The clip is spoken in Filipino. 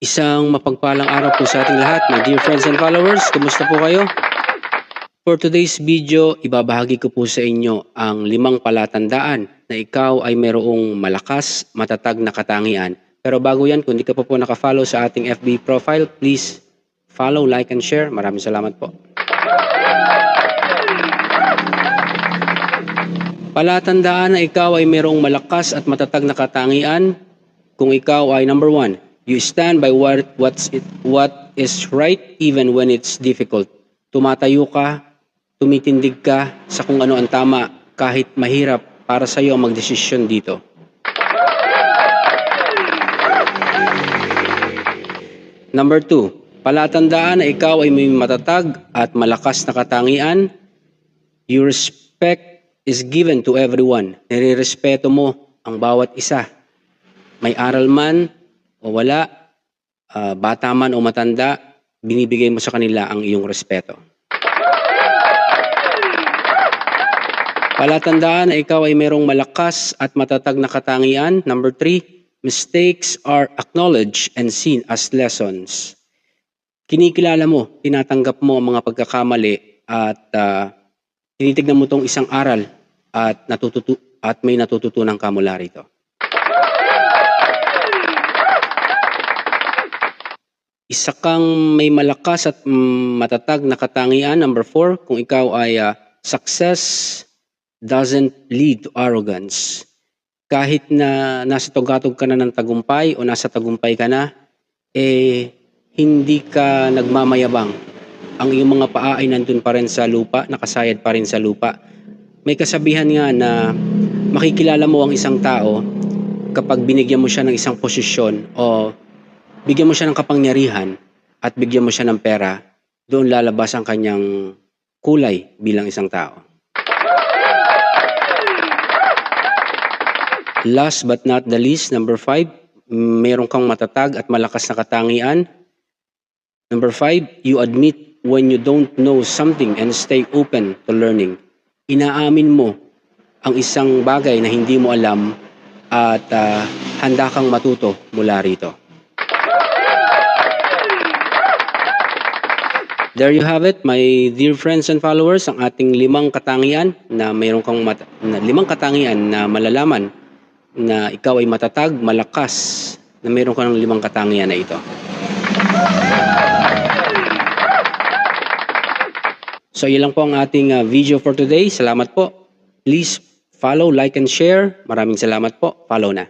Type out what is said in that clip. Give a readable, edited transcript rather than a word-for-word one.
Isang mapagpalang araw po sa ating lahat, my dear friends and followers. Kumusta po kayo? For today's video, ibabahagi ko po sa inyo ang 5 palatandaan na ikaw ay mayroong malakas, matatag na katangian. Pero bago yan, kung di ka pa po nakafollow sa ating FB profile, please follow, like, and share. Maraming salamat po. Palatandaan na ikaw ay mayroong malakas at matatag na katangian kung ikaw ay number 1. You stand by what is right even when it's difficult. Tumatayo ka, tumitindig ka sa kung ano ang tama kahit mahirap para sa iyo ang magdesisyon dito. Number 2, palatandaan na ikaw ay may matatag at malakas na katangian. Your respect is given to everyone. Nirerespeto mo ang bawat isa. May aral man o wala, bata man o matanda, binibigay mo sa kanila ang iyong respeto. Palatandaan na ikaw ay mayroong malakas at matatag na katangian. Number 3, mistakes are acknowledged and seen as lessons. Kinikilala mo, tinatanggap mo ang mga pagkakamali at tinitignan mo itong isang aral at may natututunan ka mula rito. Isa kang may malakas at matatag na katangian. Number 4, kung ikaw ay success doesn't lead to arrogance. Kahit na nasa tugatog ka na ng tagumpay o nasa tagumpay ka na, hindi ka nagmamayabang. Ang iyong mga paa ay nandun pa rin sa lupa, nakasayad pa rin sa lupa. May kasabihan nga na makikilala mo ang isang tao kapag binigyan mo siya ng isang posisyon o bigyan mo siya ng kapangyarihan at bigyan mo siya ng pera, doon lalabas ang kanyang kulay bilang isang tao. Last but not the least, number 5, mayroon kang matatag at malakas na katangian. Number 5, you admit when you don't know something and stay open to learning. Inaamin mo ang isang bagay na hindi mo alam at handa kang matuto mula rito. There you have it, my dear friends and followers, ang ating 5 katangian na mayroon kang 5 katangian na malalaman na ikaw ay matatag, malakas, na mayroon kang 5 katangian na ito. So, yun lang po ang ating video for today. Salamat po. Please follow, like, and share. Maraming salamat po. Follow na.